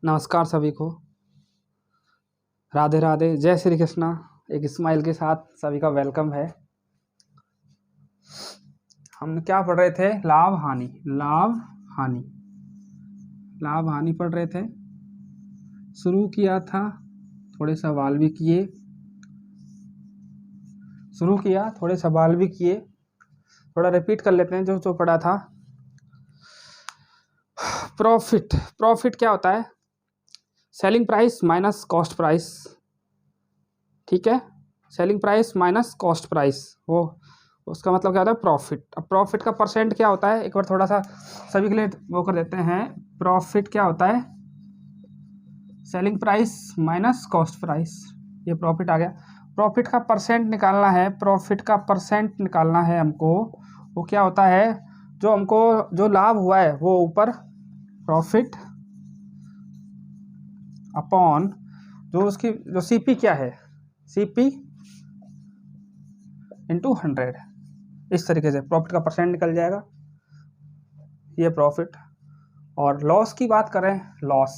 नमस्कार सभी को। राधे राधे, जय श्री कृष्णा। एक स्माइल के साथ सभी का वेलकम है। हम क्या पढ़ रहे थे? लाभ हानि पढ़ रहे थे। शुरू किया था, थोड़े सवाल भी किए। थोड़ा रिपीट कर लेते हैं जो पढ़ा था। प्रॉफिट क्या होता है? Selling price minus cost price. ठीक है, selling price minus cost price, वो उसका मतलब क्या होता है? प्रॉफिट। अब प्रॉफिट का परसेंट क्या होता है? एक बार थोड़ा सा सभी के लिए वो कर देते हैं। प्रॉफिट क्या होता है? Selling price minus cost price, ये प्रॉफिट आ गया। प्रॉफिट का परसेंट निकालना है हमको। वो क्या होता है? जो लाभ हुआ है वो ऊपर प्रॉफिट अपॉन जो सीपी क्या है, सीपी इंटू 100। इस तरीके से प्रॉफिट का परसेंट निकल जाएगा, ये प्रॉफिट। और लॉस की बात करें, लॉस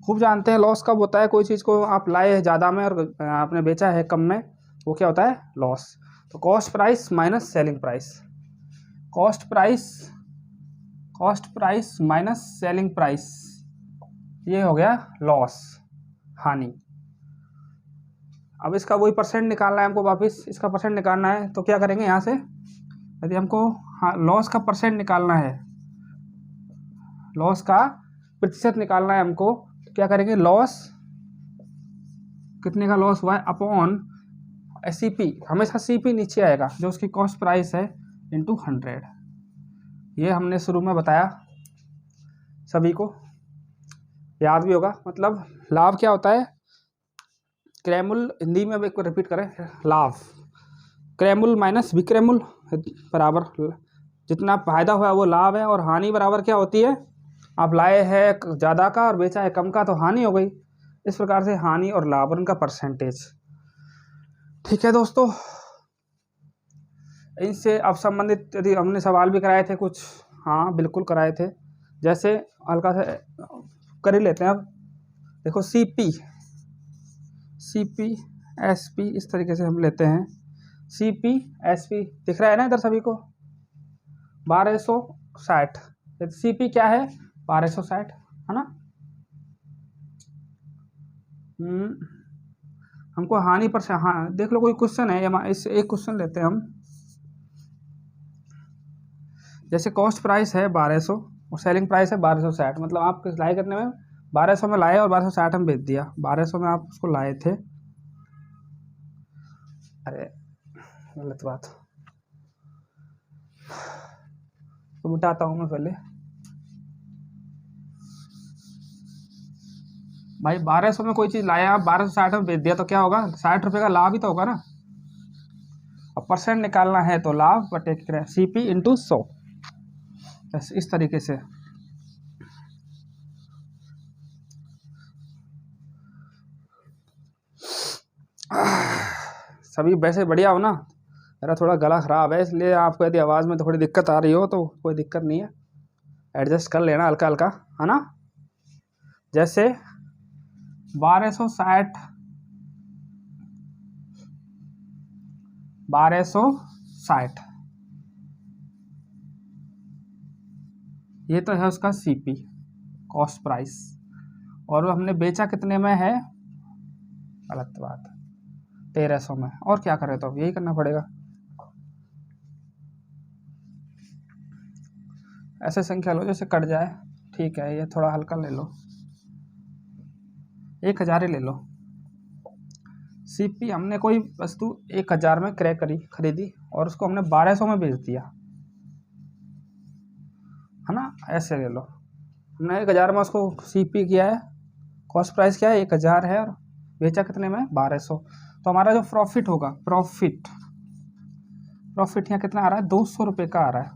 खूब जानते हैं। लॉस कब होता है? कोई चीज़ को आप लाए हैं ज़्यादा में और आपने बेचा है कम में, वो क्या होता है? लॉस। तो cost price minus selling price, cost price minus selling price, ये हो गया लॉस, हानि। अब इसका वही परसेंट निकालना है हमको, वापस इसका परसेंट निकालना है। तो क्या करेंगे यहाँ से? यदि हमको लॉस का परसेंट निकालना है, लॉस का प्रतिशत निकालना है हमको, तो क्या करेंगे? लॉस, कितने का लॉस हुआ है, अपॉन सीपी। हमेशा सीपी नीचे आएगा, जो उसकी कॉस्ट प्राइस है, इंटू 100। ये हमने शुरू में बताया, सभी को याद भी होगा। मतलब लाभ क्या होता है? क्रैमुल, हिंदी में एक रिपीट करें, लाभ क्रैमुल माइनस विक्रैमुल बराबर, जितना फायदा हुआ वो लाभ है। और हानि बराबर क्या होती है? आप लाए हैं ज़्यादा का और बेचा है कम का, तो हानि हो गई। इस प्रकार से हानि और लाभ, उनका परसेंटेज। ठीक है दोस्तों, इनसे अब संबंधित यदि हमने सवाल भी कराए थे कुछ, हाँ बिल्कुल कराए थे। जैसे हल्का से कर ही लेते हैं अब। देखो सीपी एसपी, इस तरीके से हम लेते हैं। सीपी एसपी दिख रहा है ना इधर सभी को? 1260। सीपी क्या है? 1260, है ना? हमको हानि पर से, हाँ देख लो कोई क्वेश्चन है, इस एक क्वेश्चन लेते हैं हम। जैसे कॉस्ट प्राइस है 1200 और सेलिंग प्राइस है 1260, मतलब आप लाए कितने में? 1200 में लाए और 1260 में बेच दिया। 1200 में आप उसको लाए थे, अरे गलत बात, तो मिटाता हूँ मैं पहले। भाई 1200 में कोई चीज़ लाया, आप 1260 में बेच दिया, तो क्या होगा? 60 रुपये का लाभ ही तो होगा ना। अब परसेंट निकालना है तो लाभ बटे सीपी इंटू 100, इस तरीके से। सभी वैसे बढ़िया हो ना? मेरा थोड़ा गला ख़राब है, इसलिए आपको यदि आवाज़ में थोड़ी दिक्कत आ रही हो तो कोई दिक्कत नहीं है, एडजस्ट कर लेना हल्का हल्का, है ना? जैसे 1260 ये तो है उसका सीपी, कॉस्ट प्राइस। और वो हमने बेचा कितने में है? गलत बात, 1300 में। और क्या करें, तो अब यही करना पड़ेगा। ऐसे संख्या लो जैसे कट जाए। ठीक है, ये थोड़ा हल्का ले लो, 1000 ही ले लो। सीपी, हमने कोई वस्तु 1000 में क्रय खरीदी और उसको हमने 1200 में बेच दिया, है ना? ऐसे ले लो, हमने 1000 में उसको सीपी किया है, कॉस्ट प्राइस क्या है? 1000 है, और बेचा कितने में? 1200। तो हमारा जो प्रॉफिट होगा, प्रॉफिट यहाँ कितना आ रहा है? 200 रुपये का आ रहा है।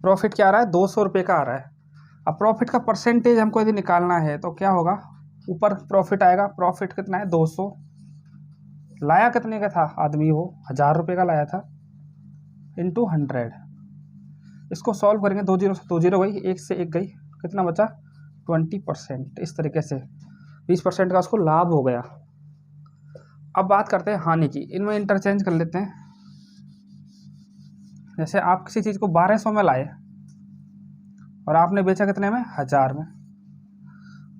प्रॉफिट क्या आ रहा है? 200 रुपये का आ रहा है। अब प्रॉफिट का परसेंटेज हमको यदि निकालना है तो क्या होगा? ऊपर प्रॉफिट आएगा, प्रॉफिट कितना है? 200। लाया कितने का था आदमी? वो 1000 रुपये का लाया था, इंटू 100। इसको सॉल्व करेंगे, 2 जीरो से 2 जीरो गई, 1 से 1 गई, कितना बचा 20%। इस तरीके से 20% का उसको लाभ हो गया। अब बात करते हैं हानि की, इनमें इंटरचेंज कर लेते हैं। जैसे आप किसी चीज़ को 1200 में लाए और आपने बेचा कितने में, 1000 में,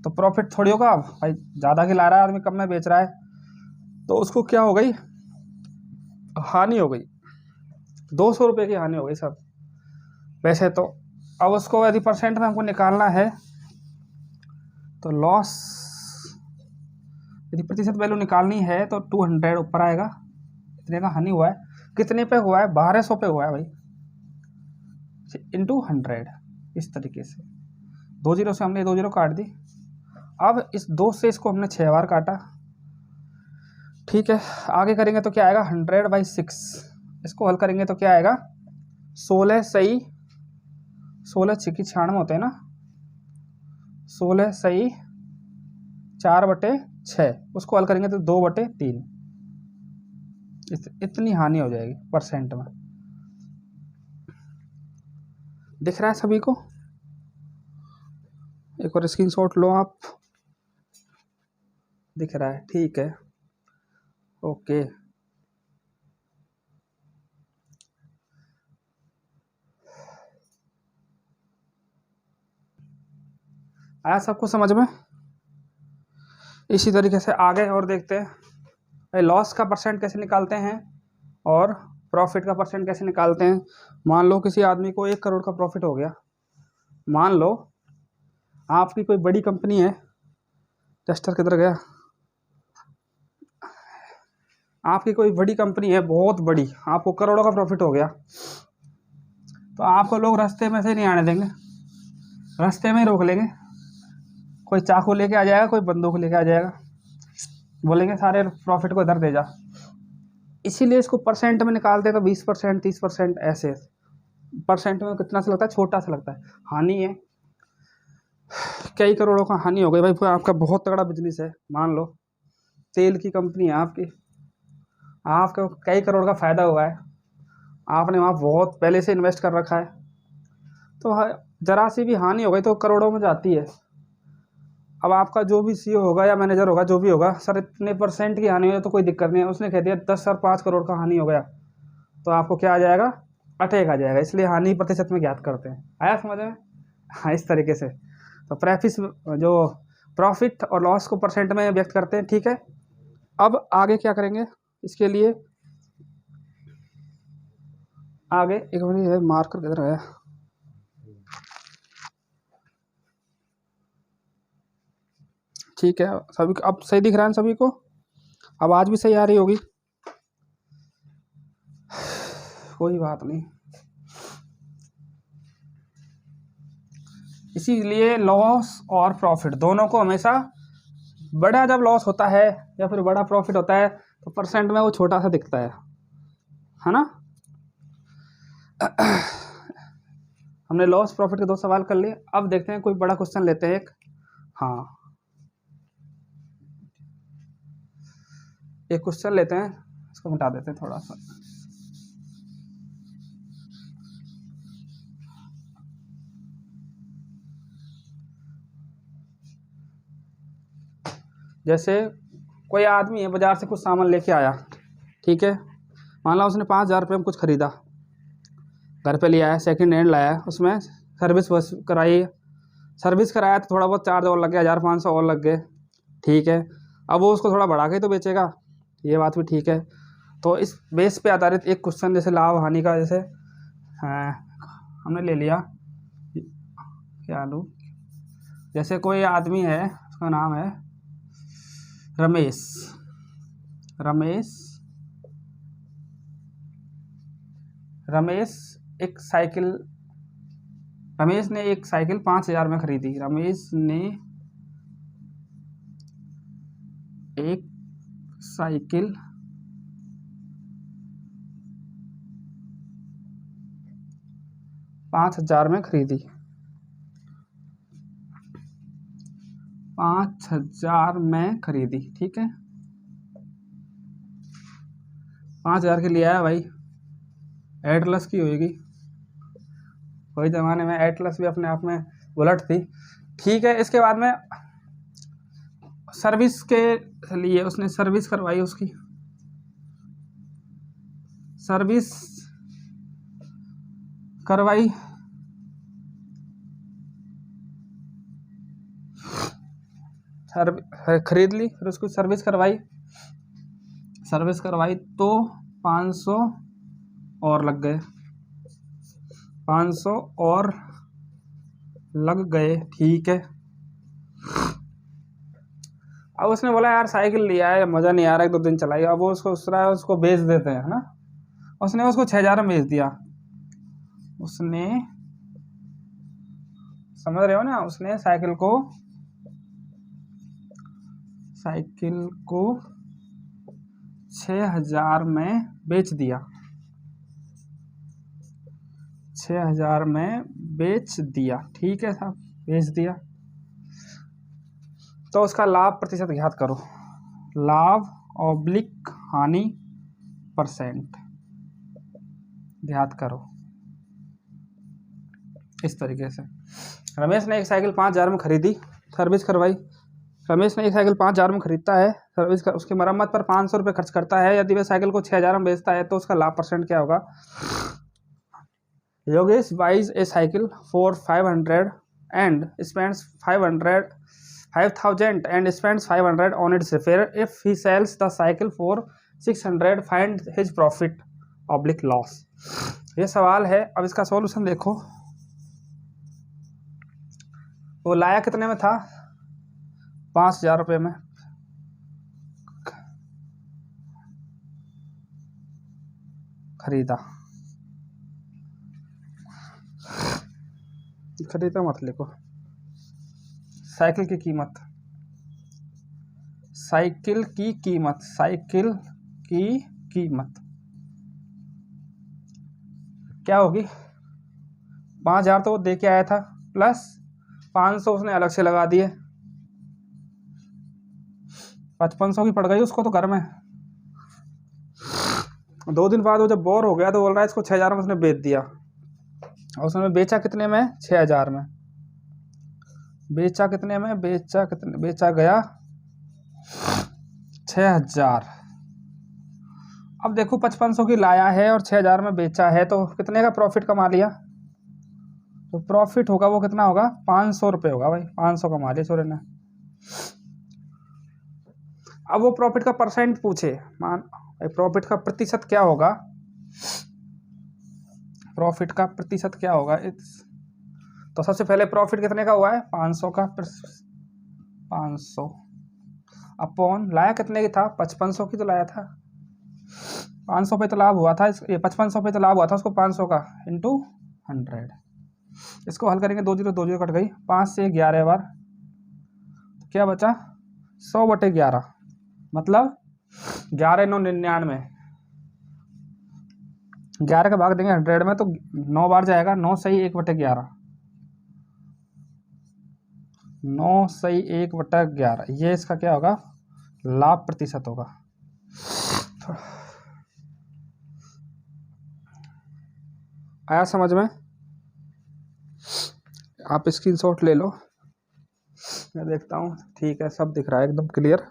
तो प्रॉफिट थोड़ी होगा। अब भाई ज़्यादा की ला रहा है आदमी, कम में बेच रहा है, तो उसको क्या हो गई, हानि हो गई, 200 रुपये की हानि हो गई सब वैसे तो। अब उसको यदि परसेंट में हमको निकालना है तो लॉस, यदि प्रतिशत वैल्यू निकालनी है तो 200 ऊपर आएगा, इतने का हानि हुआ है। कितने पे हुआ है, 1200 पे हुआ है भाई, इंटू 100। इस तरीके से 2 जीरो से हमने 2 जीरो काट दी। अब इस 2 से इसको हमने 6 बार काटा, ठीक है। आगे करेंगे तो क्या आएगा, 100/6। इसको हल करेंगे तो क्या आएगा, 16 सही 16 छिकी 96 होते हैं ना, 16 सही 4/6, उसको हल करेंगे तो 2/3। इतनी हानि हो जाएगी परसेंट में। दिख रहा है सभी को, एक और स्क्रीनशॉट लो आप, दिख रहा है, ठीक है, ओके। आया सबको समझ में। इसी तरीके से आगे और देखते हैं भाई, लॉस का परसेंट कैसे निकालते हैं और प्रॉफिट का परसेंट कैसे निकालते हैं। मान लो किसी आदमी को 1 करोड़ का प्रॉफिट हो गया, मान लो आपकी कोई बड़ी कंपनी है, टेस्टर किधर गया, आपकी कोई बड़ी कंपनी है बहुत बड़ी, आपको करोड़ों का प्रॉफिट हो गया, तो आपको लोग रास्ते में से नहीं आने देंगे, रास्ते में ही रोक लेंगे, कोई चाकू लेके आ जाएगा, कोई बंदूक लेके आ जाएगा, बोलेंगे सारे प्रॉफिट को इधर दे जा। इसीलिए इसको परसेंट में निकालते हैं तो 20%, 30% ऐसे। परसेंट में कितना सा लगता है, छोटा सा लगता है, हानि है कई करोड़ों का हानि हो गई भाई। आपका बहुत तगड़ा बिजनेस है, मान लो तेल की कंपनी है आपकी, आपको कई करोड़ का फायदा हुआ है, आपने वहाँ बहुत पहले से इन्वेस्ट कर रखा है, तो जरा सी भी हानि हो गई तो करोड़ों में जाती है। अब आपका जो भी सीईओ होगा या मैनेजर होगा, जो भी होगा, सर इतने परसेंट की हानि हुई तो कोई दिक्कत नहीं है, उसने कह दिया 10 और 5 करोड़ का हानि हो गया, तो आपको क्या आ जाएगा, अटैक आ जाएगा। इसलिए हानि प्रतिशत में ज्ञात करते हैं। आया समझ में, हाँ इस तरीके से। तो जो प्रॉफिट और लॉस को परसेंट में व्यक्त करते हैं, ठीक है। अब आगे क्या करेंगे इसके लिए, आगे एक मिनट, मार्कर किधर है, ठीक है सभी को अब सही दिख रहा है सभी को, आवाज़ भी सही आ रही होगी, कोई बात नहीं। इसीलिए लॉस और प्रॉफिट दोनों को हमेशा, बड़ा जब लॉस होता है या फिर बड़ा प्रॉफिट होता है तो परसेंट में वो छोटा सा दिखता है ना। हमने लॉस प्रॉफिट के 2 सवाल कर लिए। अब देखते हैं कोई बड़ा क्वेश्चन लेते हैं एक, हाँ एक क्वेश्चन लेते हैं, इसको मिटा देते हैं थोड़ा सा। जैसे कोई आदमी है, बाजार से कुछ सामान लेके आया, ठीक है, मान लो उसने 5000 रुपये में कुछ खरीदा, घर पे ले आया, सेकंड हैंड लाया, उसमें सर्विस बस कराई, सर्विस कराया तो थोड़ा बहुत चार्ज और लग गया, 1500 और लग गए, ठीक है। अब वो उसको थोड़ा बढ़ा के तो बेचेगा, ये बात भी ठीक है। तो इस बेस पे आधारित एक क्वेश्चन, जैसे लाभ हानि का, जैसे हमने ले लिया, क्या लूँ, जैसे कोई आदमी है, उसका नाम है रमेश, रमेश एक साइकिल, रमेश ने एक साइकिल 5000 में खरीदी, रमेश ने एक साइकिल 5000 में खरीदी, 5000 में खरीदी, ठीक है। 5000 के लिए आया भाई, एटलस की होगी, कोई ज़माने में एटलस भी अपने आप में बुलेट थी। ठीक है, इसके बाद में सर्विस के लिए उसने सर्विस करवाई, उसकी सर्विस करवाई, खरीद ली, फिर उसको सर्विस करवाई तो 500 और लग गए, 500 और लग गए। ठीक है, अब उसने बोला यार साइकिल लिया है, मज़ा नहीं आ रहा, 1-2 दिन चलाई, अब वो उसको उसको बेच देते हैं, है ना। उसने उसको 6,000 में बेच दिया। उसने, समझ रहे हो ना, उसने साइकिल को 6,000 में बेच दिया, 6,000 में बेच दिया। ठीक है साहब, बेच दिया। तो उसका लाभ प्रतिशत ज्ञात करो, लाभ ऑब्लिक हानि परसेंट ज्ञात करो। इस तरीके से रमेश ने एक साइकिल 5,000 में खरीदी, सर्विस करवाई। रमेश ने एक साइकिल 5,000 में खरीदता है, सर्विस कर, उसकी मरम्मत पर 500 रुपये खर्च करता है। यदि वह साइकिल को 6,000 में बेचता है तो उसका लाभ परसेंट क्या होगा। Yogesh buys a cycle for 500 and spends 5,000 and spends 500 on its repair. If he sells the cycle for 600, find his profit oblique loss. ये सवाल है। अब इसका सॉल्यूशन देखो, वो लाया कितने में था, 5,000 रुपये में, खरीदा मत लिखो। साइकिल की कीमत क्या होगी, 5,000 तो वो दे के आया था, प्लस 500 उसने अलग से लगा दिए, 5500 की पड़ गई उसको तो घर में। 2 दिन बाद वो जब बोर हो गया तो बोल रहा है इसको 6,000 में उसने बेच दिया। और उसने बेचा कितने में, 6,000 में। बेचा कितने में, बेचा गया 6,000। अब देखो 5500 की लाया है और 6,000 में बेचा है, तो कितने का प्रॉफिट कमा लिया। तो प्रॉफिट होगा वो कितना होगा, 500 रुपये होगा भाई, 500 कमा लिया सूर्य ने। अब वो प्रॉफिट का परसेंट पूछे, मान प्रॉफिट का प्रतिशत क्या होगा, प्रॉफिट का प्रतिशत क्या होगा। तो सबसे पहले प्रॉफिट कितने का हुआ है, 500 का, 500 अपॉन लाया कितने की था, 5500 की तो लाया था, 500 पे तो लाभ हुआ था, ये 5500 पे तो लाभ हुआ था उसको, 500 का इंटू 100। इसको हल करेंगे, 2 0 2 0 कट गई, 5 से 11 बार, तो क्या बचा 100/11, मतलब 11 9 99, 11 का भाग देंगे 100 में तो 9 बार जाएगा, 9 सही 1/11, 9 सही 1/11, ये इसका क्या होगा, लाभ प्रतिशत होगा। आया समझ में, आप स्क्रीनशॉट ले लो, मैं देखता हूँ। ठीक है, सब दिख रहा है एकदम क्लियर।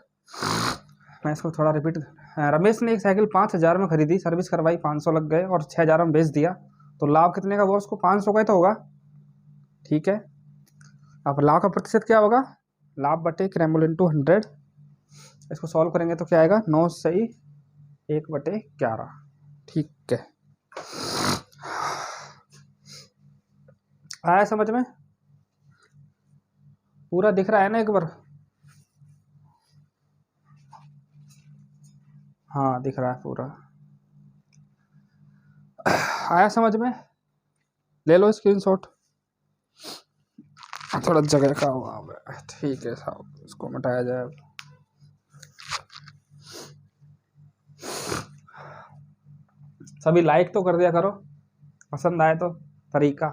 मैं इसको थोड़ा रिपीट। रमेश ने एक साइकिल 5,000 में खरीदी, सर्विस करवाई, 500 लग गए और 6,000 में बेच दिया, तो लाभ कितने का हुआ उसको, 500 का ही तो होगा। ठीक है, अब लाभ का प्रतिशत क्या होगा, लाभ बटे क्रैमल इंटू 100। इसको सॉल्व करेंगे तो क्या आएगा, 9 सही 1/11। ठीक है, आया समझ में, पूरा दिख रहा है ना एक बार, हाँ दिख रहा है पूरा, आया समझ में, ले लो स्क्रीनशॉट, थोड़ा जगह का अभाव है। ठीक है साहब, इसको मिटाया जाए। सभी लाइक तो कर दिया करो, पसंद आए तो तरीका,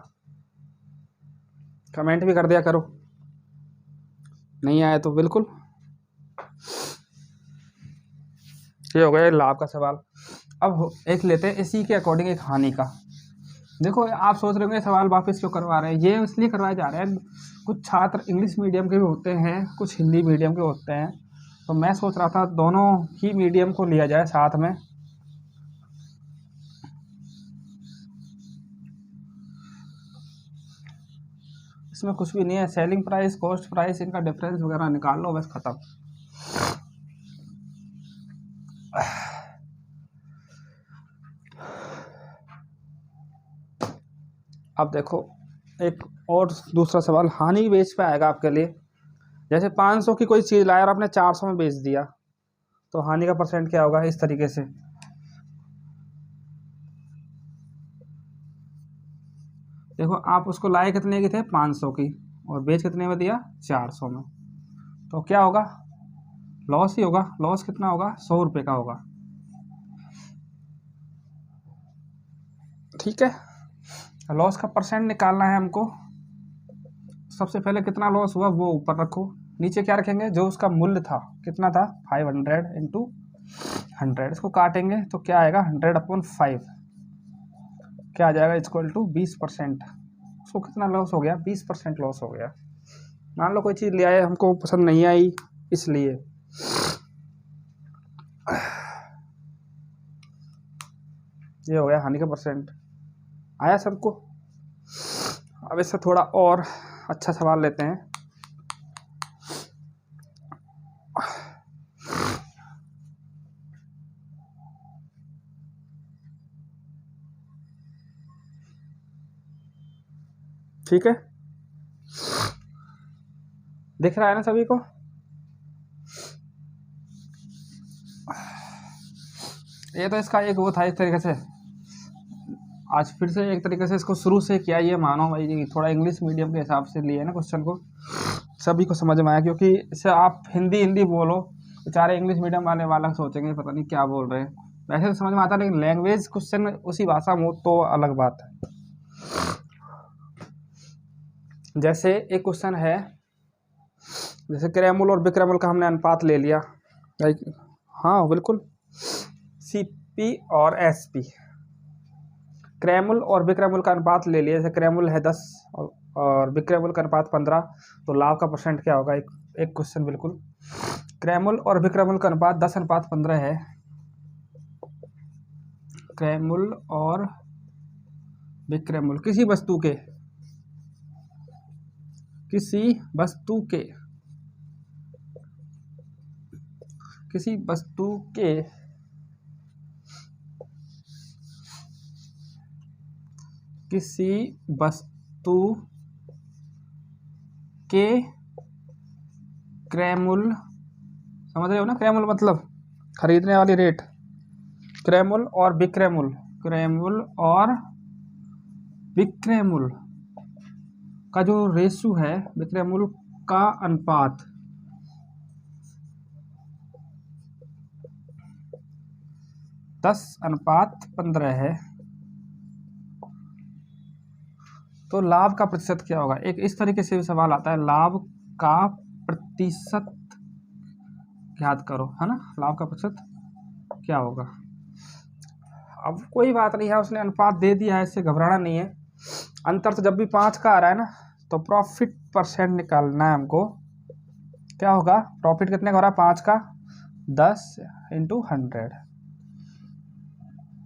कमेंट भी कर दिया करो, नहीं आए तो बिल्कुल। ये हो गया लाभ का सवाल। अब एक लेते हैं इसी के अकॉर्डिंग एक हानि का। देखो आप सोच रहे होंगे सवाल वापस क्यों करवा रहे हैं, ये इसलिए करवाए जा रहे हैं, कुछ छात्र इंग्लिश मीडियम के भी होते हैं, कुछ हिंदी मीडियम के होते हैं, तो मैं सोच रहा था दोनों ही मीडियम को लिया जाए साथ में। इसमें कुछ भी नहीं है, सेलिंग प्राइस कॉस्ट प्राइस इनका डिफरेंस वगैरह निकाल लो, बस खत्म। अब देखो एक और दूसरा सवाल हानि बेच पे आएगा आपके लिए। जैसे 500 की कोई चीज़ लाया और आपने 400 में बेच दिया, तो हानि का परसेंट क्या होगा, इस तरीके से। देखो आप उसको लाए कितने की थे, 500 की, और बेच कितने में दिया, 400 में, तो क्या होगा, लॉस ही होगा। लॉस कितना होगा, 100 रुपये का होगा। ठीक है, लॉस का परसेंट निकालना है हमको। सबसे पहले कितना लॉस हुआ वो ऊपर रखो, नीचे क्या रखेंगे, जो उसका मूल्य था कितना था, 500 इंटू 100, इसको काटेंगे तो क्या आएगा, 100/5, क्या आ जाएगा, इक्वल टू 20%। उसको कितना लॉस हो गया, 20% लॉस हो गया। मान लो कोई चीज़ ले आए, हमको पसंद नहीं आई, इसलिए ये हो गया हानि का परसेंट। आया सबको। अब इससे थोड़ा और अच्छा सवाल लेते हैं। ठीक है, दिख रहा है ना सभी को। ये तो इसका एक वो था, इस तरीके से आज फिर से एक तरीके से इसको शुरू से किया, ये मानो भाई थोड़ा इंग्लिश मीडियम के हिसाब से लिए ना क्वेश्चन को, सभी को समझ में आया। क्योंकि इससे आप हिंदी हिंदी बोलो, बेचारे इंग्लिश मीडियम वाले वाला सोचेंगे पता नहीं क्या बोल रहे हैं। वैसे तो समझ में आता है, लेकिन लैंग्वेज क्वेश्चन में उसी भाषा में हो तो अलग बात है। जैसे एक क्वेश्चन है, जैसे क्रैमुल और बिक्रैमुल का हमने अनुपात ले लिया, हाँ बिल्कुल, सीपी और एसपी, क्रैमुल और बिक्रैमुल का अनुपात ले लिया। जैसे क्रैमुल है 10 और बिक्रैमुल का अनुपात 15, तो लाभ का परसेंट क्या होगा, एक क्वेश्चन बिल्कुल। क्रैमुल और बिक्रैमुल का अनुपात 10/15 है। क्रैमुल और बिक्रैमुल किसी वस्तु के किसी वस्तु के किसी वस्तु के किसी वस्तु के क्रैमुल, समझ रहे हो ना, क्रैमुल मतलब खरीदने वाली रेट, क्रैमुल और बिक्रैमुल, क्रैमुल और बिक्रैमुल का जो रेशो है, बिक्रैमुल का अनुपात 10/15 है, तो लाभ का प्रतिशत क्या होगा। एक इस तरीके से भी सवाल आता है, लाभ का प्रतिशत याद करो, है ना, लाभ का प्रतिशत क्या होगा। अब कोई बात नहीं है, उसने अनुपात दे दिया है, इससे घबराना नहीं है। अंतर तो जब भी 5 का आ रहा है ना, तो प्रॉफिट परसेंट निकालना है हमको। क्या होगा, प्रॉफिट कितने का हो रहा है, 5 का, 10 इंटू 100,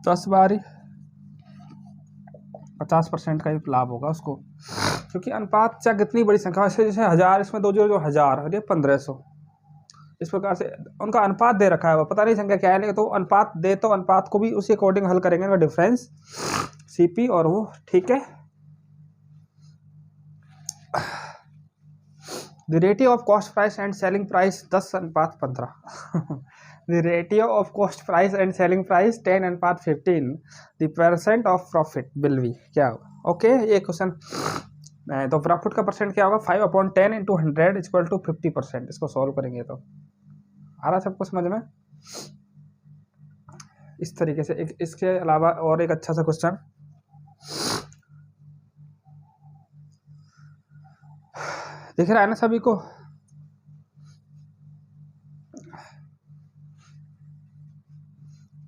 10 बारी 50% का ही लाभ होगा उसको। क्योंकि अनुपात चाहे कितनी बड़ी संख्या, जैसे 1000, इसमें 2 जो 1000 और ये 1500, इस प्रकार से उनका अनुपात दे रखा है, वो पता नहीं संख्या क्या है, लेकिन तो अनुपात दे, तो अनुपात को भी उसी अकॉर्डिंग हल करेंगे ना, डिफरेंस सीपी और वो। ठीक है, the ratio of cost price and selling price 10/15 the ratio of cost price and selling price 10/15, the percent of profit will be, क्या होगा। ओके, ये क्वेश्चन, तो प्रॉफिट का परसेंट क्या होगा, 5/10 इंटू 100 इक्वल टू 50%। इसको सॉल्व करेंगे तो आ रहा सबको समझ में। इस तरीके से इसके अलावा और एक अच्छा सा क्वेश्चन, दिख रहा है ना सभी को।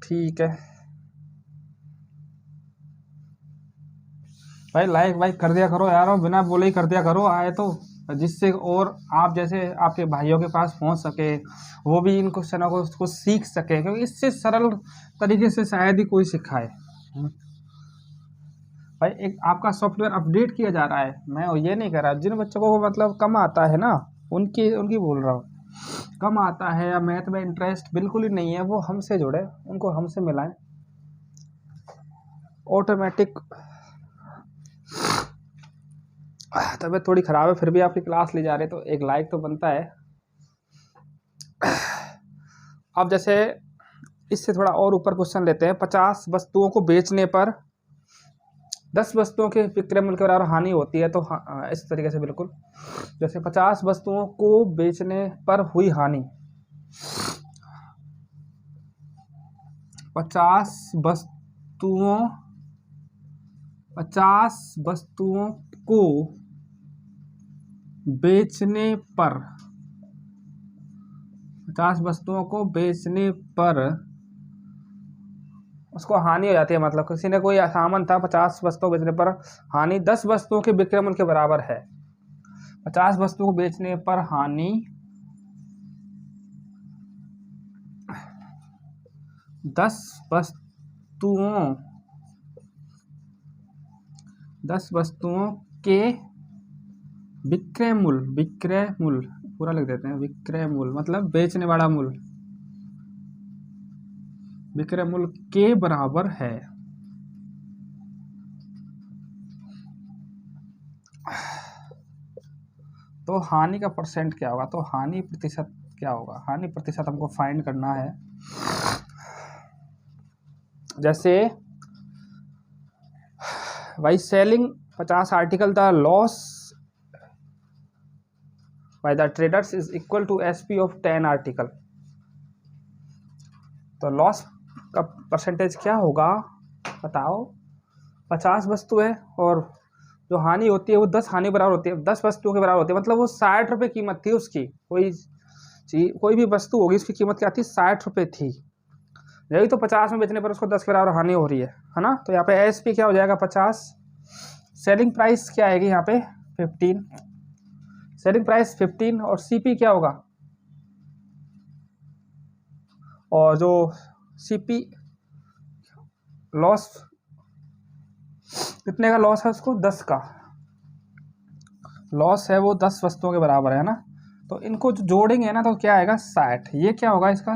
ठीक है, भाई लाइक वाइक कर दिया करो यार, और बिना बोले ही कर दिया करो आए तो, जिससे और आप जैसे आपके भाइयों के पास पहुंच सके, वो भी इन क्वेश्चनों को सीख सके, क्योंकि इससे सरल तरीके से शायद ही कोई सिखाए। भाई एक आपका सॉफ्टवेयर अपडेट किया जा रहा है, मैं ये नहीं कह रहा, जिन बच्चों को मतलब कम आता है ना, उनकी उनकी बोल रहा हूँ, कम आता है या मैथ में इंटरेस्ट बिल्कुल ही नहीं है, वो हमसे जुड़े, उनको हमसे मिलाएं। ऑटोमेटिक तबीयत थोड़ी ख़राब है, फिर भी आपकी क्लास ली जा रही है, तो एक लाइक तो बनता है। अब जैसे इससे थोड़ा और ऊपर क्वेश्चन लेते हैं। 50 वस्तुओं को बेचने पर 10 वस्तुओं के विक्रय मूल्य के बराबर हानि होती है, तो इस तरीके से बिल्कुल, जैसे 50 वस्तुओं को बेचने पर हुई हानि, 50 वस्तुओं को बेचने पर, 50 वस्तुओं को बेचने पर उसको हानि हो जाती है, मतलब किसी ने कोई सामान था, 50 वस्तुओं बेचने पर हानि 10 वस्तुओं के विक्रय मूल्य के बराबर है। 50 वस्तुओं को बेचने पर हानि 10 वस्तुओं के विक्रय मूल्य पूरा लिख देते हैं, विक्रय मूल्य मतलब बेचने वाला मूल्य, विक्रय मूल्य के बराबर है। तो हानि का परसेंट क्या होगा, तो हानि प्रतिशत क्या होगा, हानि प्रतिशत हमको फाइंड करना है। जैसे by selling 50 article the loss by the traders is equal to SP of 10 article, तो लॉस का परसेंटेज क्या होगा बताओ। 50 वस्तु है और जो हानि होती है वो 10 हानि बराबर होती है, 10 वस्तुओं के बराबर होती है, मतलब वो 60 रुपये कीमत थी उसकी, कोई भी वस्तु होगी उसकी कीमत क्या थी, 60 रुपये थी, यही तो 50 में बेचने पर उसको 10 के बराबर हानि हो रही है ना। तो यहाँ पे SP क्या हो जाएगा 50, सेलिंग प्राइस क्या आएगी यहाँ पे 15, सेलिंग प्राइस 15, और CP क्या होगा, और जो CP लॉस कितने का लॉस है, उसको 10 का लॉस है, वो 10 वस्तुओं के बराबर है ना। तो इनको जो जोड़ेंगे ना तो क्या आएगा 60, ये क्या होगा इसका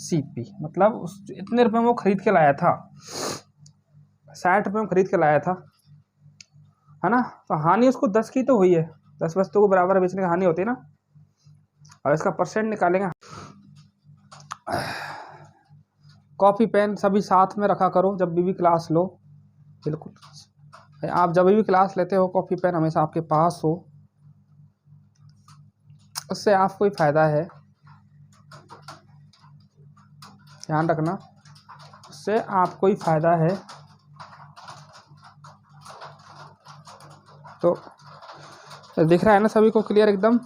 CP, मतलब उस इतने रुपए में वो खरीद के लाया था, 60 रुपये में खरीद के लाया था, है ना। तो हानि उसको 10 की तो हुई है, 10 वस्तु को बराबर बेचने की हानि होती है ना। और इसका परसेंट निकालेंगे। कॉपी पेन सभी साथ में रखा करो जब भी क्लास लो, बिल्कुल आप जब भी क्लास लेते हो कॉपी पेन हमेशा आपके पास हो, उससे आपको ही फायदा है, ध्यान रखना, उससे आपको ही फायदा है। तो दिख रहा है ना सभी को क्लियर एकदम,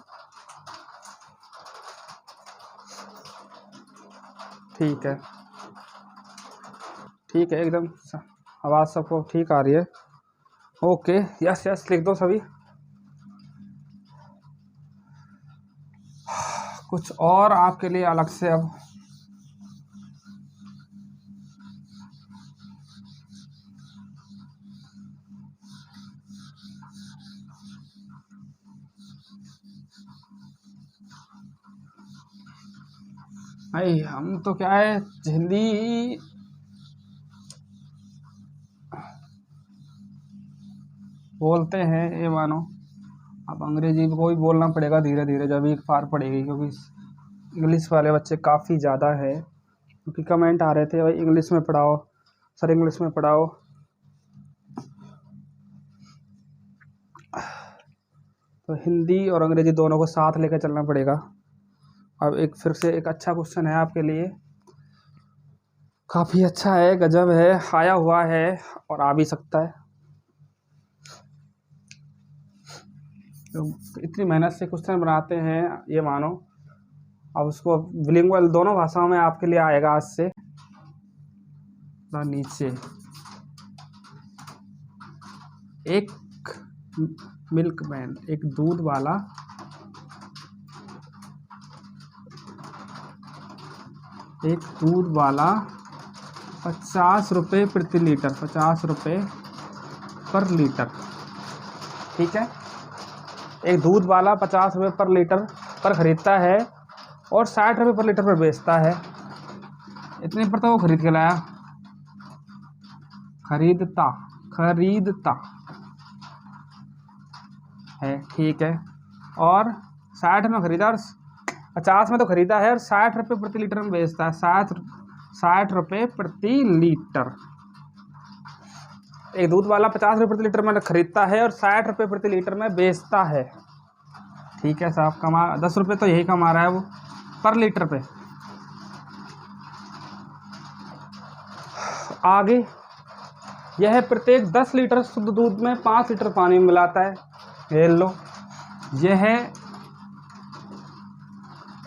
ठीक है एकदम, आवाज़ सबको ठीक आ रही है, ओके, यस लिख दो सभी। कुछ और आपके लिए अलग से अब भाई हम तो क्या है हिंदी बोलते हैं, ये मानो अब अंग्रेजी को भी बोलना पड़ेगा धीरे धीरे जब एक बार पड़ेगी, क्योंकि इंग्लिश वाले बच्चे काफ़ी ज़्यादा है, क्योंकि कमेंट आ रहे थे भाई इंग्लिश में पढ़ाओ सर, इंग्लिश में पढ़ाओ। तो हिंदी और अंग्रेजी दोनों को साथ लेकर चलना पड़ेगा। अब एक फिर से एक अच्छा क्वेश्चन है आपके लिए, काफ़ी अच्छा है, गजब है, आया हुआ है और आ भी सकता है। तो इतनी मेहनत से क्वेश्चन बनाते हैं, ये मानो अब उसको बिलिंगुअल दोनों भाषाओं में आपके लिए आएगा आज से। नीचे एक मिल्कमैन, एक दूध वाला 50 रुपये प्रति लीटर, 50 रुपये पर लीटर। ठीक है, एक दूध वाला 50 रुपये पर लीटर पर खरीदता है और 60 रुपये पर लीटर पर बेचता है। इतने पर तो वो खरीद के लाया, खरीदता है। ठीक है, और 60 में खरीदा और 50 में तो खरीदा है और 60 रुपये प्रति लीटर में बेचता है। 60 रुपये प्रति लीटर। एक दूध वाला 50 रुपये प्रति लीटर में खरीदता है और 60 रुपये प्रति लीटर में बेचता है। ठीक है साहब, 10 रुपये तो यही कमा रहा है वो पर लीटर पे। आगे, यह प्रत्येक 10 लीटर शुद्ध दूध में 5 लीटर पानी मिलाता है। ये लो, यह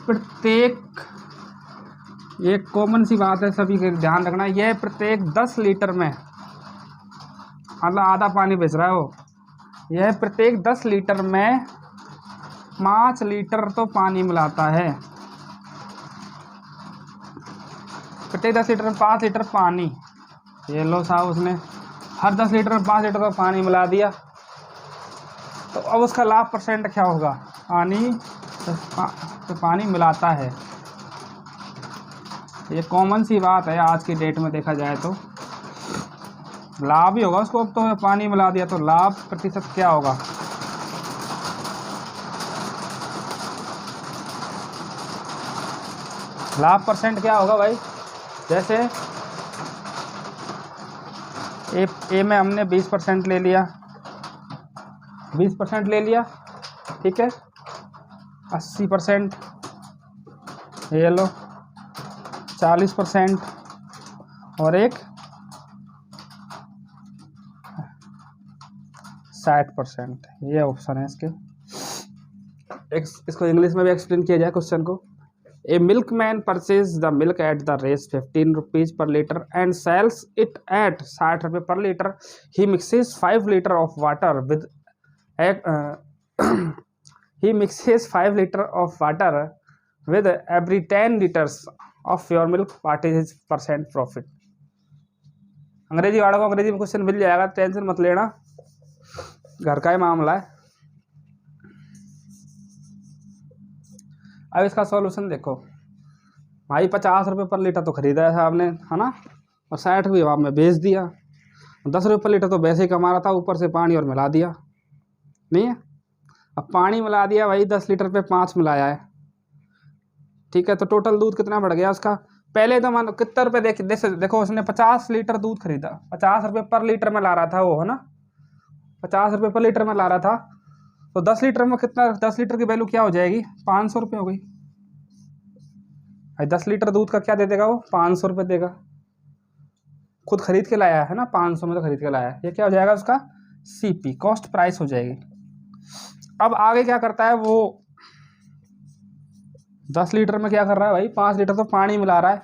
प्रत्येक, ये कॉमन सी बात है, सभी के ध्यान रखना, यह प्रत्येक 10 लीटर में, मतलब आधा पानी बेच रहा है वो, यह प्रत्येक 10 लीटर में 5 लीटर तो पानी मिलाता है। प्रत्येक 10 लीटर में 5 लीटर पानी। ये लो साहब, उसने हर 10 लीटर में 5 लीटर का पानी मिला दिया। तो अब उसका लाभ परसेंट क्या होगा? पानी मिलाता है। ये कॉमन सी बात है आज की डेट में, देखा जाए तो लाभ ही होगा उसको। अब तो पानी मिला दिया तो लाभ प्रतिशत क्या होगा? लाभ परसेंट क्या होगा भाई? जैसे ए में हमने 20% ले लिया, 20% ले लिया, ठीक है, 80%, ये लो 40% और एक 60%। ये ऑप्शन है इसके। इसको इंग्लिश में भी एक्सप्लेन किया जाए क्वेश्चन को। A milkman purchase the milk at the rate 15 rupees per litre and sells it at 60 रुपये per litre. He mixes 5 litre of water with he mixes 5 liter of water with every 10 liters of pure milk. What is his percent profit? अंग्रेजी वालों को अंग्रेजी में question मिल जाएगा, tension मत लेना, घर का ही मामला है। अब इसका सॉल्यूशन देखो भाई, 50 रुपये पर लीटर तो खरीदा है साहब ने, है ना, और 60 रुपये में बेच दिया। 10 रुपये पर लीटर तो वैसे ही कमा रहा था, ऊपर से पानी और मिला दिया, नहीं है? अब पानी मिला दिया भाई, 10 लीटर पे 5 मिलाया है, ठीक है, तो टोटल दूध कितना बढ़ गया उसका? पहले तो मान कितने रुपये देखो उसने 50 लीटर दूध खरीदा, 50 रुपये पर लीटर में ला रहा था वो, है ना, 50 रुपये पर लीटर में ला रहा था, तो 10 लीटर में कितना, 10 लीटर की वैल्यू क्या हो जाएगी? 500 रुपये हो गई भाई। 10 लीटर दूध का क्या दे देगा वो? 500 रुपये देगा। खुद खरीद के लाया है ना, 500 में तो खरीद के लाया है। ये क्या हो जाएगा उसका? CP, कॉस्ट प्राइस हो जाएगी। अब आगे क्या करता है वो, 10 लीटर में क्या कर रहा है भाई? 5 लीटर तो पानी मिला रहा है।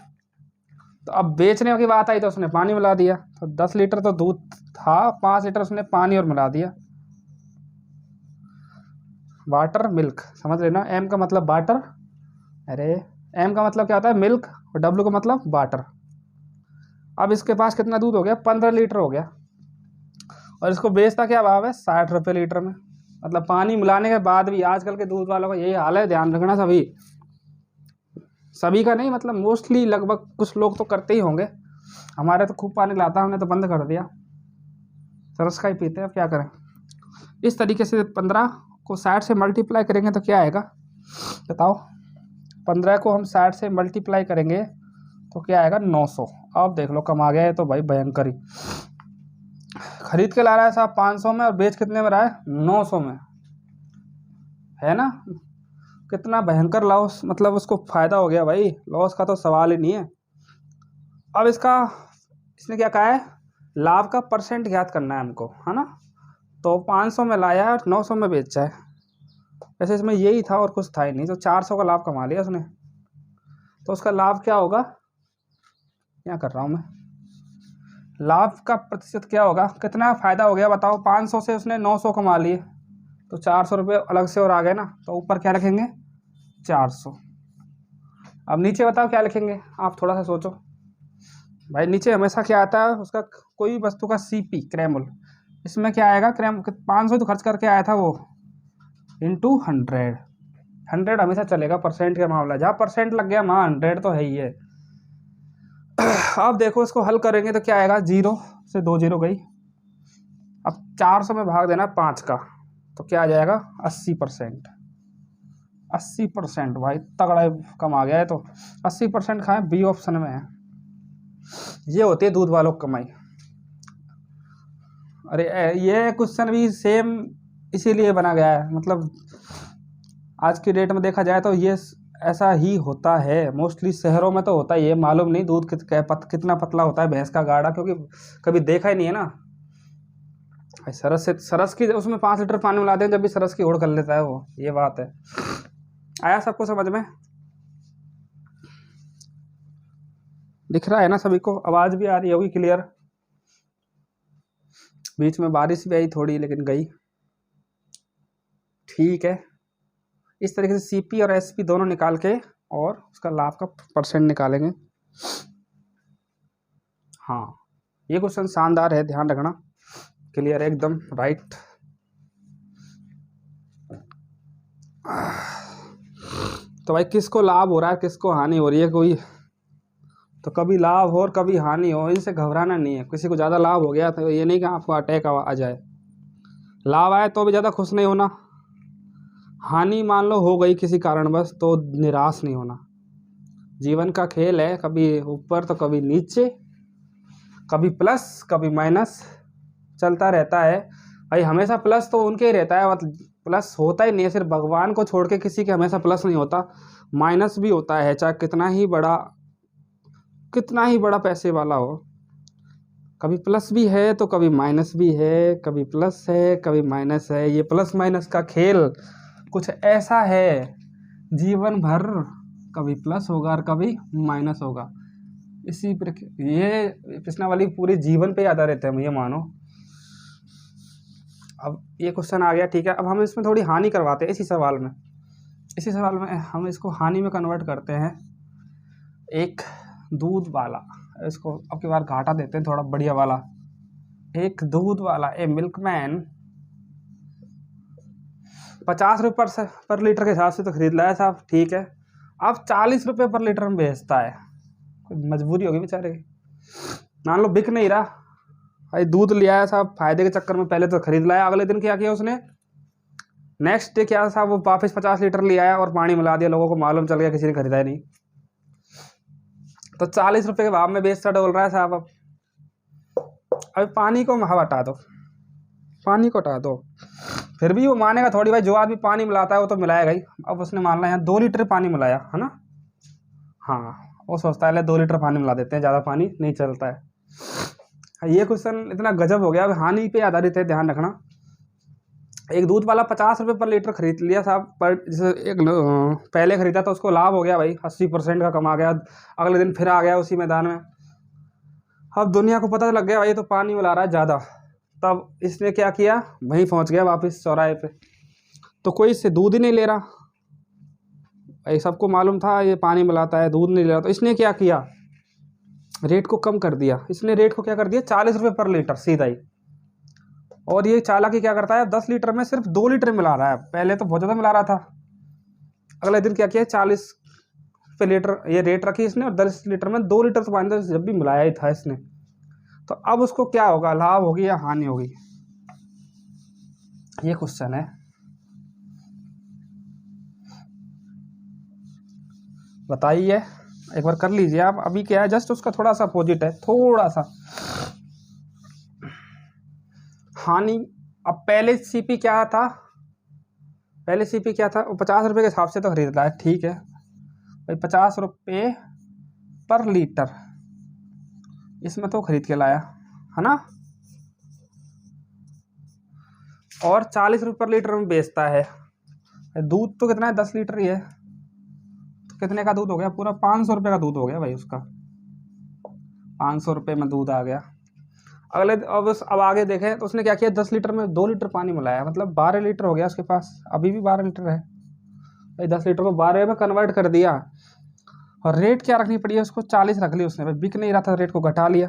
तो अब बेचने की बात आई तो उसने पानी मिला दिया, तो 10 लीटर तो दूध था, 5 लीटर उसने पानी और मिला दिया। वाटर मिल्क, समझ लेना, M का मतलब वाटर, अरे M का मतलब क्या होता है? मिल्क, और W का मतलब वाटर। अब इसके पास कितना दूध हो गया? 15 लीटर हो गया, और इसको बेचता क्या भाव है? 60 रुपये लीटर में। मतलब पानी मिलाने के बाद भी आजकल के दूध वालों का यही हाल है, ध्यान रखना सभी का नहीं, मतलब मोस्टली लगभग कुछ लोग तो करते ही होंगे। हमारे तो खूब पानी लाता, हमने तो बंद कर दिया, सरस का ही पीते हैं, अब क्या करें। इस तरीके से 15 को 60 से मल्टीप्लाई करेंगे तो क्या आएगा बताओ? 15 को हम 60 से मल्टीप्लाई करेंगे तो क्या आएगा? 900। अब देख लो, कमा गया है तो भाई भयंकर ही। खरीद के ला रहा है साहब 500 में और बेच कितने में रहा है? 900 में, है ना? कितना भयंकर लॉस, मतलब उसको फायदा हो गया भाई, लॉस का तो सवाल ही नहीं है। अब इसने क्या कहा है? लाभ का परसेंट ज्ञात करना है हमको, है ना। तो 500 में लाया है और 900 में बेचा है, वैसे इसमें यही था और कुछ था ही नहीं, तो 400 का लाभ कमा लिया उसने। तो उसका लाभ क्या होगा? क्या कर रहा हूँ मैं, लाभ का प्रतिशत क्या होगा, कितना फ़ायदा हो गया बताओ। 500 से उसने 900 कमा लिए, तो 400 रुपये अलग से और आ गए ना, तो ऊपर क्या रखेंगे 400। अब नीचे बताओ क्या लिखेंगे, आप थोड़ा सा सोचो भाई। नीचे हमेशा क्या आता है, उसका कोई वस्तु का CP क्रैमूल, इसमें क्या आएगा, 500 तो खर्च करके आया था वो, इंटू 100। 100 हमेशा चलेगा, परसेंट का मामला, जहाँ परसेंट लग गया वहाँ 100 तो है ही है। अब देखो इसको हल करेंगे तो क्या आएगा, 0 से 2 0 गई। अब 400 में भाग देना 5 का, तो क्या आ जाएगा 80%। 80% भाई तगड़ा कम आ गया है, तो 80% खाएं, बी ऑप्शन में है। ये होती है दूध वालों की कमाई। अरे ये क्वेश्चन भी सेम इसीलिए बना गया है, मतलब आज की डेट में देखा जाए तो ये ऐसा ही होता है। मोस्टली शहरों में तो होता ही है, मालूम नहीं दूध कितना पतला होता है भैंस का गाढ़ा, क्योंकि कभी देखा ही नहीं है ना। सरस की उसमें 5 लीटर पानी मिलाते हैं, जब भी सरस की होड़ कर लेता है वो, ये बात है। आया सबको समझ में, दिख रहा है ना सभी को, आवाज भी आ रही होगी क्लियर। बीच में बारिश भी आई थोड़ी, लेकिन गई, ठीक है। इस तरीके से CP और SP दोनों निकाल के और उसका लाभ का परसेंट निकालेंगे। हाँ ये क्वेश्चन शानदार है, ध्यान रखना, क्लियर एकदम राइट। तो भाई किसको लाभ हो रहा है, किसको हानि हो रही है, कोई तो कभी लाभ हो और कभी हानि हो, इनसे घबराना नहीं है। किसी को ज़्यादा लाभ हो गया तो ये नहीं कि आपको अटैक आ जाए, लाभ आए तो भी ज़्यादा खुश नहीं होना, हानि मान लो हो गई किसी कारणवश तो निराश नहीं होना। जीवन का खेल है, कभी ऊपर तो कभी नीचे, कभी प्लस कभी माइनस, चलता रहता है भाई। हमेशा प्लस तो उनके ही रहता है, मतलब प्लस होता ही नहीं है, सिर्फ भगवान को छोड़ के किसी के हमेशा प्लस नहीं होता, माइनस भी होता है, चाहे कितना ही बड़ा पैसे वाला हो। कभी प्लस भी है तो कभी माइनस भी है, कभी प्लस है कभी माइनस है। ये प्लस माइनस का खेल कुछ ऐसा है, जीवन भर कभी प्लस होगा और कभी माइनस होगा। इसी पर ये प्रश्नावली पूरे जीवन पे आधारित है, ये मानो। अब ये क्वेश्चन आ गया, ठीक है। अब हम इसमें थोड़ी हानि करवाते हैं, इसी सवाल में हम इसको हानि में कन्वर्ट करते हैं। एक दूध वाला, इसको अब की बार घाटा देते हैं थोड़ा बढ़िया वाला। एक दूध वाला, ए मिल्कमैन 50 रुपये पर लीटर के हिसाब से तो खरीद लाया साहब, ठीक है। अब 40 रुपये पर लीटर में बेचता है, मजबूरी होगी बेचारे की, मान लो बिक नहीं रहा भाई, दूध ले आया साहब फायदे के चक्कर में, पहले तो खरीद लाया, अगले दिन क्या किया उसने, नेक्स्ट डे क्या साहब, वो वापस 50 लीटर ले आया और पानी मिला दिया, लोगों को मालूम चल गया, किसी ने खरीदा ही नहीं, तो 40 रुपये के भाव में बेचता डोल रहा है साहब। अब पानी को हटा दो, पानी को हटा दो, फिर भी वो मानेगा थोड़ी भाई, जो आदमी पानी मिलाता है वो तो मिलाएगा ही। अब उसने मान ला यहाँ 2 लीटर पानी मिलाया है ना, हाँ वो सोचता है 2 लीटर पानी मिला देते हैं, ज़्यादा पानी नहीं चलता है। ये क्वेश्चन इतना गजब हो गया, अब हानि पे आधारित है, ध्यान रखना। एक दूध वाला 50 रुपये पर लीटर खरीद लिया साहब, पर जैसे एक पहले खरीदा तो उसको लाभ हो गया भाई, 80% का कमा गया, अगले दिन फिर आ गया उसी मैदान में। अब दुनिया को पता लग गया भाई ये तो पानी मिला रहा है ज़्यादा, तब इसने क्या किया, वहीं पहुंच गया वापस चौराहे पे, तो कोई इससे दूध ही नहीं ले रहा भाई, सबको मालूम था ये पानी मिलाता है, दूध नहीं ले रहा, तो इसने क्या किया, रेट को कम कर दिया। इसने रेट को क्या कर दिया, 40 रुपये पर लीटर सीधा ही। और ये चालाकी क्या करता है, 10 लीटर में सिर्फ 2 लीटर मिला रहा है, पहले तो बहुत ज़्यादा मिला रहा था। अगले दिन क्या किया, 40 रुपये लीटर ये रेट रखी इसने, और 10 लीटर में 2 लीटर तो पानी तो जब भी मिलाया ही था इसने। तो अब उसको क्या होगा, लाभ होगी या हानि होगी, ये क्वेश्चन है, बताइए एक बार कर लीजिए आप। अभी क्या है, जस्ट उसका थोड़ा सा अपोजिट है, थोड़ा सा हानि। अब पहले CP क्या था, वो 50 रुपये के हिसाब से तो खरीद रहा है, ठीक है भाई, 50 रुपये पर लीटर इसमें तो खरीद के लाया है ना, और 40 रुपये पर लीटर में बेचता है। दूध तो कितना है, 10 लीटर ही है, तो कितने का दूध हो गया, पूरा 500 रुपये का दूध हो गया भाई उसका, 500 रुपये में दूध आ गया। अब आगे देखें तो उसने क्या किया, 10 लीटर में 2 लीटर पानी मिलाया, मतलब 12 लीटर हो गया उसके पास, अभी भी 12 लीटर है भाई, 10 लीटर को 12 में कन्वर्ट कर दिया। और रेट क्या रखनी पड़ी है उसको, 40 रख ली उसने भाई, बिक नहीं रहा था, रेट को घटा लिया।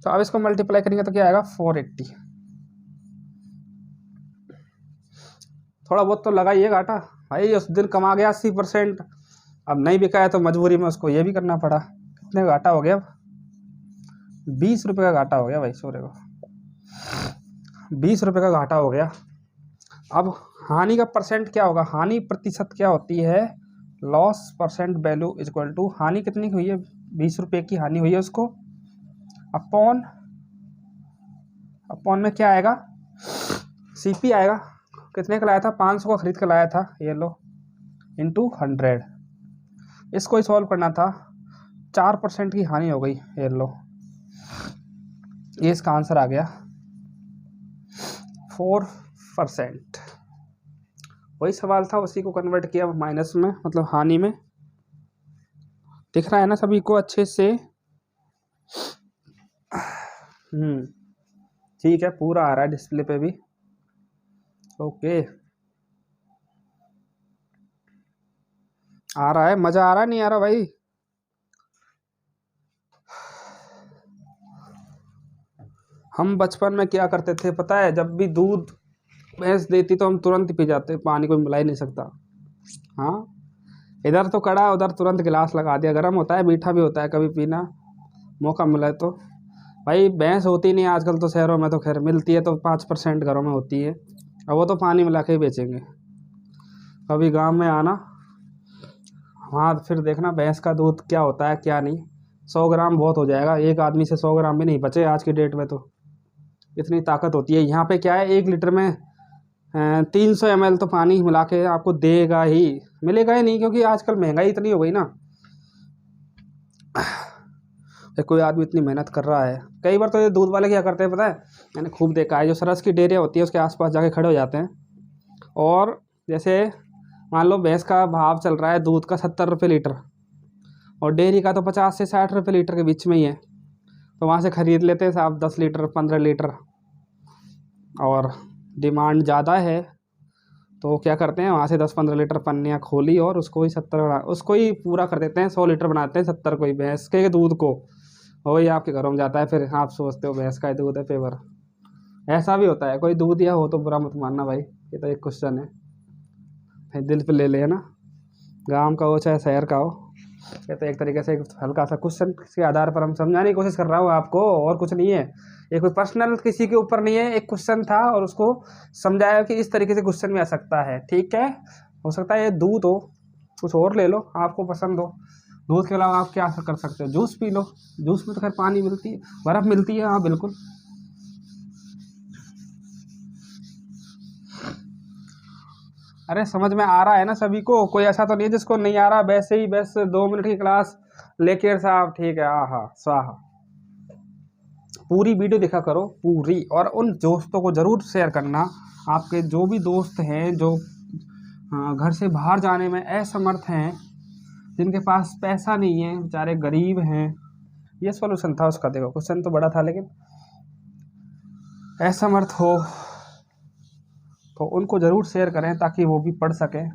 तो अब इसको मल्टीप्लाई करेंगे तो क्या आएगा, 480। थोड़ा बहुत तो लगा ही है घाटा भाई, उस दिन कमा गया 80%, अब नहीं बिका है तो मजबूरी में उसको ये भी करना पड़ा। कितने का घाटा हो गया, 20 रुपये का घाटा हो गया भाई सूर्य को, 20 रुपये का घाटा हो गया। अब हानि का परसेंट क्या होगा, हानि प्रतिशत क्या होती है, loss percent value equal to, हानि कितनी हुई है, 20 रुपये की हानि हुई है उसको, अपॉन में क्या आएगा, सीपी आएगा, कितने का लाया था, 500 का खरीद के लाया था, ये लो, इंटू 100, इसको ही सॉल्व करना था, 4% की हानि हो गई, ये लो, ये इसका आंसर आ गया 4%। वही सवाल था, उसी को कन्वर्ट किया माइनस में, मतलब हानि में। दिख रहा है ना सभी को अच्छे से, ठीक है, पूरा आ रहा है डिस्प्ले पे भी, ओके, आ रहा है, मजा आ रहा है, नहीं आ रहा भाई। हम बचपन में क्या करते थे पता है, जब भी दूध भैंस देती तो हम तुरंत पी जाते, पानी कोई मिला ही नहीं सकता। हाँ, इधर तो कड़ा, उधर तुरंत गिलास लगा दिया, गर्म होता है, मीठा भी होता है, कभी पीना मौका मिला तो। भाई भैंस होती नहीं आजकल तो, शहरों में तो खैर मिलती है, तो 5% घरों में होती है, और वो तो पानी मिला के ही बेचेंगे। कभी गांव में आना, वहाँ फिर देखना भैंस का दूध क्या होता है क्या नहीं। 100 ग्राम बहुत हो जाएगा, एक आदमी से 100 ग्राम भी नहीं बचे आज की डेट में, तो इतनी ताकत होती है। यहाँ पे क्या है, 1 लीटर में 300 ml तो पानी मिला के आपको देगा ही, मिलेगा ही नहीं, क्योंकि आजकल महंगाई इतनी हो गई ना, कोई आदमी इतनी मेहनत कर रहा है। कई बार तो ये दूध वाले क्या करते हैं पता है, मैंने खूब देखा है, जो सरस की डेयरियाँ होती है उसके आसपास जाके खड़े हो जाते हैं, और जैसे मान लो भैंस का भाव चल रहा है दूध का 70 रुपये लीटर, और डेयरी का तो 50 से 60 रुपये लीटर के बीच में ही है, तो वहाँ से ख़रीद लेते हैं साहब 10 लीटर 15 लीटर, और डिमांड ज़्यादा है तो क्या करते हैं, वहाँ से 10-15 लीटर पन्नियाँ खोली और उसको ही 70, उसको ही पूरा कर देते हैं, 100 लीटर बनाते हैं 70 को ही भैंस के दूध को, वही आपके घरों में जाता है। फिर आप सोचते हो भैंस का दूध है पेवर, ऐसा भी होता है। कोई दूध या हो तो बुरा मत मानना भाई, ये तो एक क्वेश्चन है, दिल पे ले ले, है ना, गांव का हो चाहे शहर का हो, ये तो एक तरीके से एक हल्का सा क्वेश्चन के आधार पर हम समझाने की कोशिश कर रहा हूँ आपको, और कुछ नहीं है, ये कोई पर्सनल किसी के ऊपर नहीं है, एक क्वेश्चन था और उसको समझाया कि इस तरीके से क्वेश्चन में आ सकता है, ठीक है। हो सकता है ये दूध हो, कुछ और ले लो आपको पसंद हो, दूध के अलावा आप क्या कर सकते हो, जूस पी लो, जूस में तो खैर पानी मिलती है, बर्फ़ मिलती है, हाँ बिल्कुल। अरे समझ में आ रहा है ना सभी को, कोई ऐसा तो नहीं है जिसको नहीं आ रहा, वैसे ही बस 2 मिनट की क्लास लेके साहब, ठीक है, आहा स्वाहा। पूरी वीडियो देखा करो पूरी, और उन दोस्तों को ज़रूर शेयर करना, आपके जो भी दोस्त हैं जो घर से बाहर जाने में असमर्थ हैं, जिनके पास पैसा नहीं है, बेचारे गरीब हैं, ये सॉल्यूशन था उसका। देखो क्वेश्चन तो बड़ा था, लेकिन असमर्थ हो तो उनको ज़रूर शेयर करें ताकि वो भी पढ़ सकें,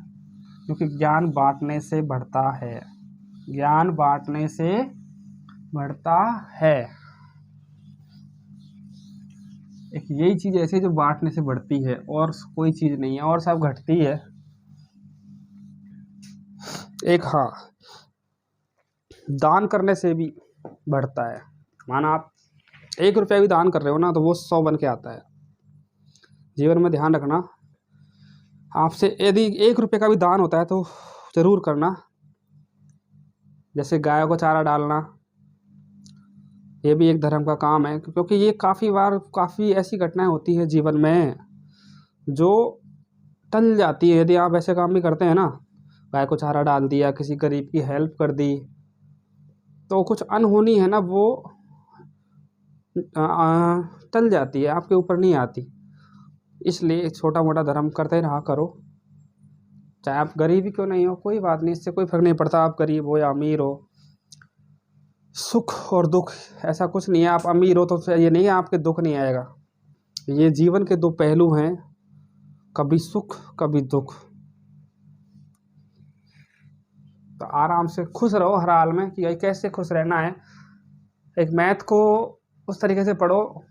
क्योंकि ज्ञान बांटने से बढ़ता है, ज्ञान बांटने से बढ़ता है। एक यही चीज़ ऐसी जो बांटने से बढ़ती है, और कोई चीज़ नहीं है, और सब घटती है। एक हाँ, दान करने से भी बढ़ता है, माना आप 1 रुपया भी दान कर रहे हो ना, तो वो 100 बन के आता है। जीवन में ध्यान रखना, आपसे यदि 1 रुपये का भी दान होता है तो ज़रूर करना। जैसे गायों को चारा डालना, ये भी एक धर्म का काम है, क्योंकि ये काफ़ी ऐसी घटनाएं होती है जीवन में जो टल जाती है यदि आप ऐसे काम भी करते हैं ना। गाय को चारा डाल दिया, किसी गरीब की हेल्प कर दी, तो कुछ अनहोनी है ना वो टल जाती है, आपके ऊपर नहीं आती। इसलिए छोटा मोटा धर्म करते रहा करो, चाहे आप गरीब ही क्यों नहीं हो, कोई बात नहीं, इससे कोई फर्क नहीं पड़ता आप गरीब हो या अमीर हो। सुख और दुख ऐसा कुछ नहीं है, आप अमीर हो तो ये नहीं है आपके दुख नहीं आएगा। ये जीवन के दो पहलू हैं, कभी सुख कभी दुख। तो आराम से खुश रहो हर हाल में, कि भाई कैसे खुश रहना है। एक मैथ को उस तरीके से पढ़ो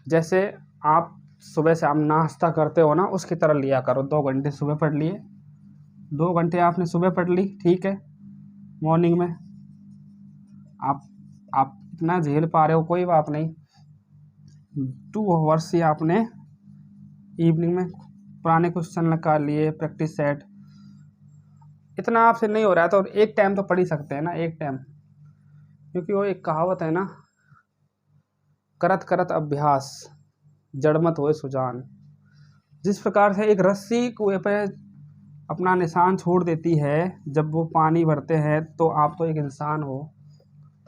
जैसे आप सुबह से आप नाश्ता करते हो ना, उसकी तरह लिया करो। 2 घंटे सुबह पढ़ लिए, 2 घंटे आपने सुबह पढ़ ली, ठीक है, मॉर्निंग में आप इतना झेल पा रहे हो कोई बात नहीं, 2 आवर्स ही आपने इवनिंग में पुराने क्वेश्चन निकाल लिए, प्रैक्टिस सेट। इतना आपसे नहीं हो रहा है तो एक टाइम तो पढ़ ही सकते हैं ना, एक टाइम। क्योंकि वो एक कहावत है ना, करत करत अभ्यास जड़ मत होए सुजान। जिस प्रकार से एक रस्सी कुएं पे अपना निशान छोड़ देती है जब वो पानी भरते हैं, तो आप तो एक इंसान हो,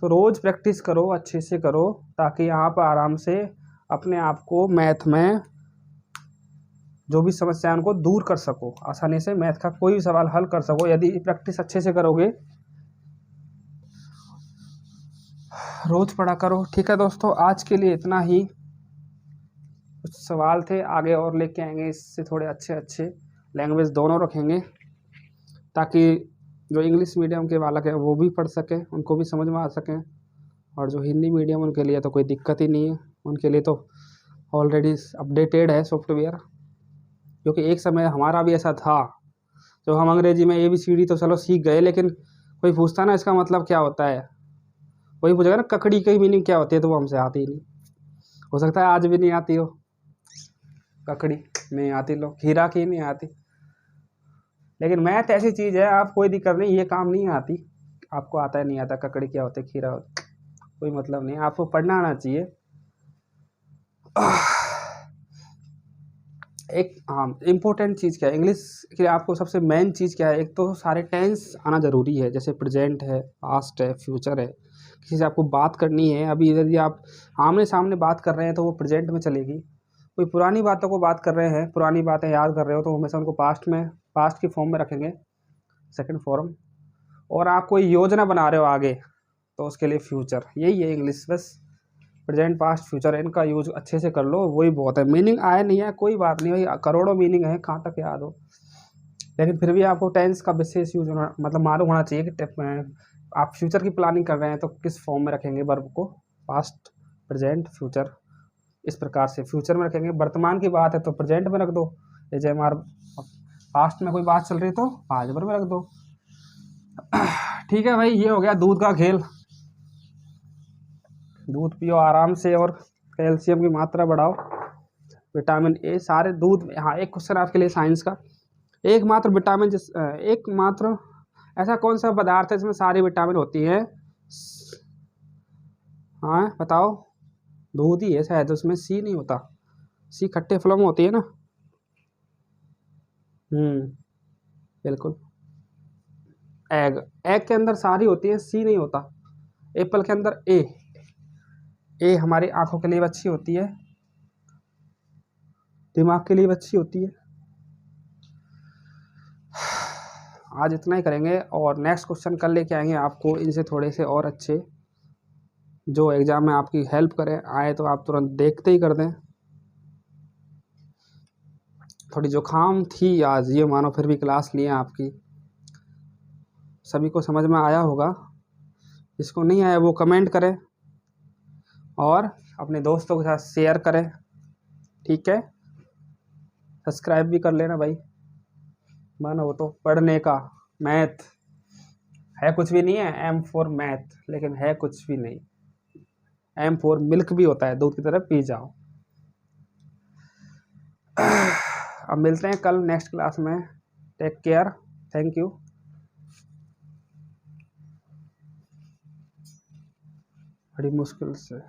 तो रोज़ प्रैक्टिस करो, अच्छे से करो, ताकि आप आराम से अपने आप को मैथ में जो भी समस्या है उनको दूर कर सको, आसानी से मैथ का कोई भी सवाल हल कर सको यदि प्रैक्टिस अच्छे से करोगे। रोज़ पढ़ा करो, ठीक है दोस्तों। आज के लिए इतना ही, कुछ सवाल थे आगे और लेके आएंगे, इससे थोड़े अच्छे अच्छे लैंग्वेज दोनों रखेंगे, ताकि जो इंग्लिश मीडियम के बालक हैं वो भी पढ़ सकें, उनको भी समझ में आ सकें, और जो हिंदी मीडियम उनके लिए तो कोई दिक्कत ही नहीं है, उनके लिए तो ऑलरेडी अपडेटेड है सॉफ्टवेयर। क्योंकि एक समय हमारा भी ऐसा था, जो हम अंग्रेजी में ABCD तो चलो सीख गए, लेकिन कोई पूछता ना इसका मतलब क्या होता है, कोई पूछेगा ना ककड़ी की मीनिंग क्या होती है, तो वो हमसे आती ही नहीं। हो सकता है आज भी नहीं आती हो, ककड़ी नहीं आती, लो खीरा की नहीं आती। लेकिन मैथ ऐसी चीज़ है, आप कोई दिक्कत नहीं, ये काम नहीं आती, आपको आता है नहीं आता, ककड़ी क्या होती है, खीरा होता, कोई मतलब नहीं, आपको पढ़ना आना चाहिए। एक हाँ इम्पोर्टेंट चीज़ क्या है इंग्लिश के, आपको सबसे मेन चीज़ क्या है, एक तो सारे टेंस आना ज़रूरी है, जैसे प्रेजेंट है, पास्ट है, फ्यूचर है। किसी से आपको बात करनी है, अभी यदि आप आमने सामने बात कर रहे हैं तो वो प्रेजेंट में चलेगी। कोई पुरानी बातों को बात कर रहे हैं, पुरानी बातें याद कर रहे हो, तो हमेशा उनको पास्ट की फॉर्म में रखेंगे, सेकंड फॉर्म। और आप कोई योजना बना रहे हो आगे, तो उसके लिए फ्यूचर। यही है इंग्लिश, बस प्रेजेंट पास्ट फ्यूचर, इनका यूज अच्छे से कर लो, वही बहुत है। मीनिंग आया नहीं है कोई बात नहीं, भाई करोड़ों मीनिंग है, कहाँ तक याद हो, लेकिन फिर भी आपको टेंस का विशेष यूज होना, मतलब मालूम होना चाहिए कि आप फ्यूचर की प्लानिंग कर रहे हैं तो किस फॉर्म में रखेंगे वर्ब को, पास्ट प्रेजेंट फ्यूचर, इस प्रकार से फ्यूचर में रखेंगे। वर्तमान की बात है तो प्रेजेंट में रख दो, जैसे हमारे पास्ट में कोई बात चल रही तो आज भर में रख दो। ठीक है भाई, ये हो गया दूध का खेल। दूध पियो आराम से, और कैल्शियम की मात्रा बढ़ाओ, विटामिन ए सारे दूध में। हाँ, एक क्वेश्चन आपके लिए साइंस का, एकमात्र विटामिन एकमात्र ऐसा कौन सा पदार्थ है जिसमें सारी विटामिन होती है? हाँ बताओ। दूध ही है शायद, उसमें सी नहीं होता, सी खट्टे फलों में होती है ना। बिल्कुल। एग, एग के अंदर सारी होती है, सी नहीं होता। एप्पल के अंदर ए हमारी आंखों के लिए अच्छी होती है, दिमाग के लिए अच्छी होती है। आज इतना ही करेंगे, और नेक्स्ट क्वेश्चन कल लेके आएंगे आपको इनसे थोड़े से और अच्छे, जो एग्जाम में आपकी हेल्प करें, आए तो आप तुरंत देखते ही कर दें। थोड़ी जुकाम थी आज, ये मानो, फिर भी क्लास लिए आपकी, सभी को समझ में आया होगा। जिसको नहीं आया वो कमेंट करें, और अपने दोस्तों के साथ शेयर करें, ठीक है। सब्सक्राइब भी कर लेना भाई, मन हो तो। पढ़ने का मैथ है कुछ भी नहीं है, M फॉर मैथ, लेकिन है कुछ भी नहीं। M फॉर मिल्क भी होता है, दूध की तरह पी जाओ। अब मिलते हैं कल नेक्स्ट क्लास में, टेक केयर, थैंक यू। बड़ी मुश्किल से